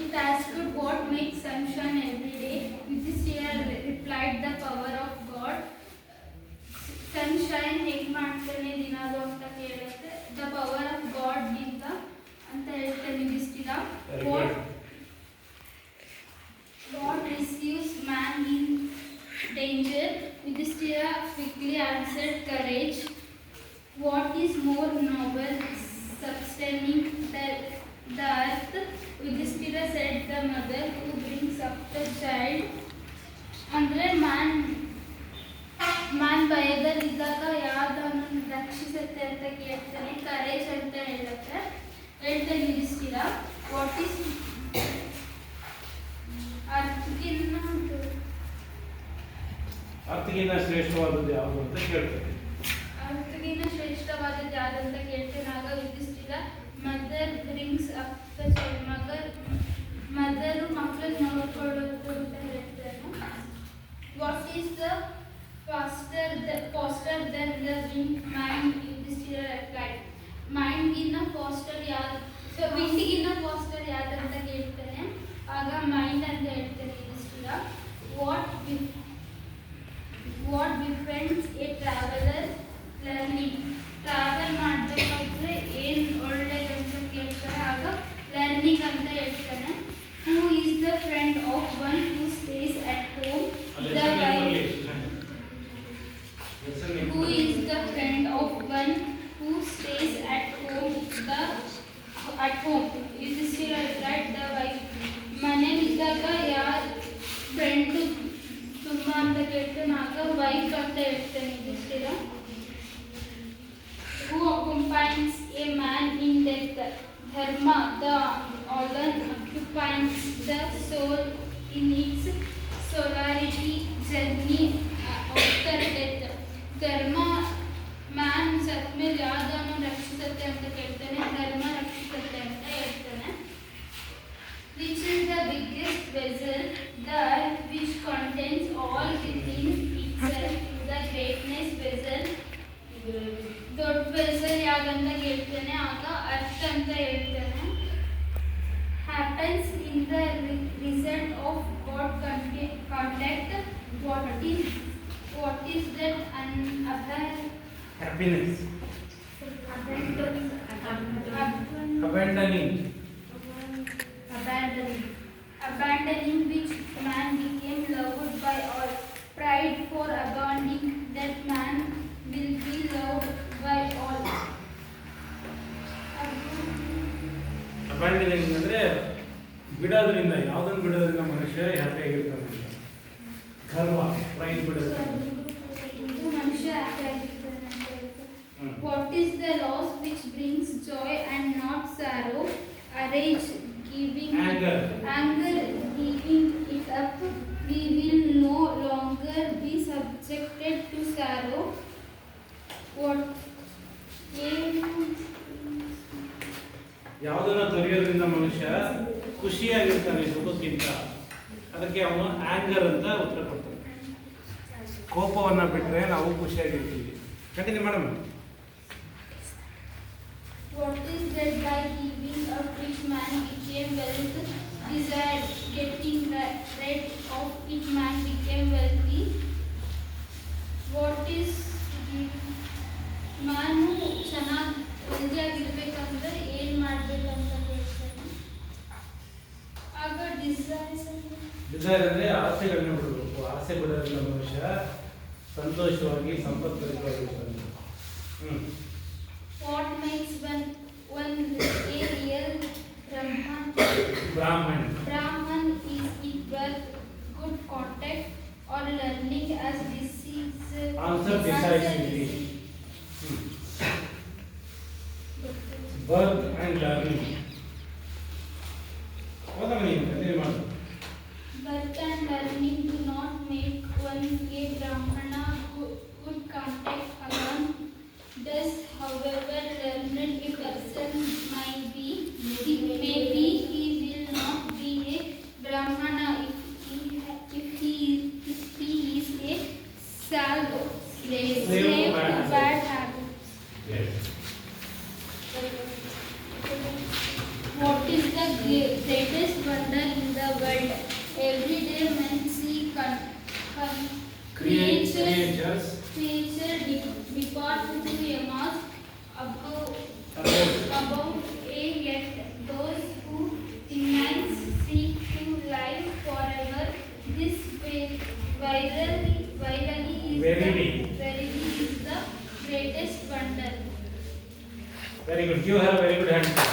It asked what makes sunshine every day. Yudhishthira replied the power of God. Sunshine ಹೇಗೆ ಮಾಡ್ತಾನೆ ದಿನಾಲು ಅಂತ ಕೇಳುತ್ತೆ. The power of God ಗಿಂತ ಅಂತ ಹೇಳ್ತಾನೆ Yudhishthira. God receives man in danger. Yudhishthira quickly answered, courage. What is more noble, sustaining the earth? Yudhishthira said, the mother who brings up the child. ಅಂದರೆ man ಭಯದಲ್ಲಿದ್ದಾಗ ಯಾವ್ದನ್ನು ರಕ್ಷಿಸುತ್ತೆ ಅಂತ ಕೇಳ್ತಾನೆ. ಕರೇಜ್ ಅಂತ ಹೇಳ್ತಾನೆ Yudhishthira. What is ಅರ್ಥಗಿನ್ನ ಶ್ರೇಷ್ಠವಾದದ್ದು ಯಾವುದು ಅಂತ ಕೇಳ್ತಾನೆ. ಅರ್ಥಗಿನ್ನ ಶ್ರೇಷ್ಠವಾದದ್ದು ಯಾವ್ದಂತ ಕೇಳ್ತೇನೆ. ಆಗ Yudhishthira mother brings up the child. Mother ಮಕ್ಕಳನ್ನ ನೋಡ್ಕೊಳ್ಳೋದು ಅಂತ ಹೇಳ್ತಾನೆ. What is the faster than the wind? Mind, Yudhishthira replied. Mind ಗಿನ್ನ faster ಯಾರು, ಸೊ wind ಗಿನ್ನ faster ಯಾರು ಅಂತ ಕೇಳ್ತಾನೆ. ಆಗ mind ಅಂತ ಹೇಳ್ತಾನೆ Yudhishthira. What befriends a traveler learning? Travel ಮಾಡಬೇಕಾದ್ರೆ ಏನು ಒಳ್ಳೆಯದಂತ ಕೇಳ್ತಾರೆ. ಆಗ ಲರ್ನಿಂಗ್ ಅಂತ ಹೇಳ್ತಾನೆ. Who is the friend of one who stays at home? Who is the friend of one who stays at home? Yudhishthira replied, the wife. ಮನೆಯಲ್ಲಿದ್ದಾಗ ಯಾರು friend ತುಂಬ ಅಂತ ಕೇಳ್ತಾನೆ. ಆಗ ವೈಫ್ ಅಂತ ಹೇಳ್ತಾನೆ Yudhishthira. Who accompanies a man in death? Dharma, the organ occupies the soul in its solarity journey after death. ಧರ್ಮ man ಸತ್ ಮೇಲೆ ಯಾವ್ದನ್ನು ರಕ್ಷಿಸುತ್ತೆ ಅಂತ ಕೇಳ್ತಾನೆ. ಧರ್ಮ ರಕ್ಷಿಸುತ್ತೆ ಅಂತ ಹೇಳ್ತಾನೆ. Which is the biggest vessel? The earth which contains all within itself. The greatness vessel. ದೊಡ್ಡ ವೆಸಲ್ ಯಾವ್ದಂತ ಕೇಳ್ತಾನೆ. ಆಗ ಅರ್ಥ ಅಂತ ಹೇಳ್ತಾನೆ. Happens in the result of God contact. What is that? Happiness. Abandoning which man became loved by all. Pride for abandoning that man will be loved by all. ಅಬ್ಯಾಂಡನಿಂಗ್ ಅಂದರೆ ಬಿಡೋದ್ರಿಂದ, ಯಾವುದನ್ನು ಬಿಡೋದ್ರಿಂದ ಮನುಷ್ಯ happy ಆಗಿರ್ತಾನೆ. ಗರ್ವ, ಪ್ರೈಡ್ ಬಿಡೋದು ಮನುಷ್ಯ ಹ್ಯಾಪಿ ಆಗಿರ್ತಾನೆ. What is the loss which brings joy and not sorrow? Rage, giving anger, giving it up. We will no longer be subjected to sorrow. What ಯಾವುದನ್ನ ತೊರೆಯೋದ್ರಿಂದ ಮನುಷ್ಯ ಖುಷಿಯಾಗಿರ್ತಾನೆ ಸುಖಕ್ಕಿಂತ. ಅದಕ್ಕೆ ಅವನು ಆಂಗರ್ ಅಂತ ಉತ್ತರ ಕೊಡ್ತಾನೆ. ಕೋಪವನ್ನ ಬಿಟ್ಟರೆ ನಾವು ಖುಷಿಯಾಗಿರ್ತೀವಿ. Continue madam. What is that by giving up which man became wealth? Desired, getting rid of which man became wealthy. What is ನಾನು ಚೆನ್ನಾಗಿ ಹೆಲ್ದಿಯಾಗಿರ್ಬೇಕಂದ್ರೆ ಏನು ಮಾಡಬೇಕಂತ ಹೇಳ್ತಾನೆ. ಆಗ ಡಿಸೈರ್ ಅಂದರೆ ಆಸೆಗಳನ್ನ ಬಿಡಬೇಕು. ಆಸೆ ಬಿಡೋದ್ರಿಂದ ಮನುಷ್ಯ ಸಂತೋಷವಾಗಿ ಸಂಪತ್ಭರಿತವಾಗಿರ್ತಾನೆ. What makes one a real Brahman is it birth, good contact, or learning as disease? Answer decisively. Birth and learning. What are you saying? Birth and learning do not make one a Brahmana. Good contact alone does, however learned a person might be, maybe he will not be a Brahmana if he is a slave to bad habits. Yes. What is the greatest one wonder in the world. Every day men see Creatures depart to a mass above yet those who immense seek to live forever. This verily is the greatest wonder. Very good. Give her a very good hand.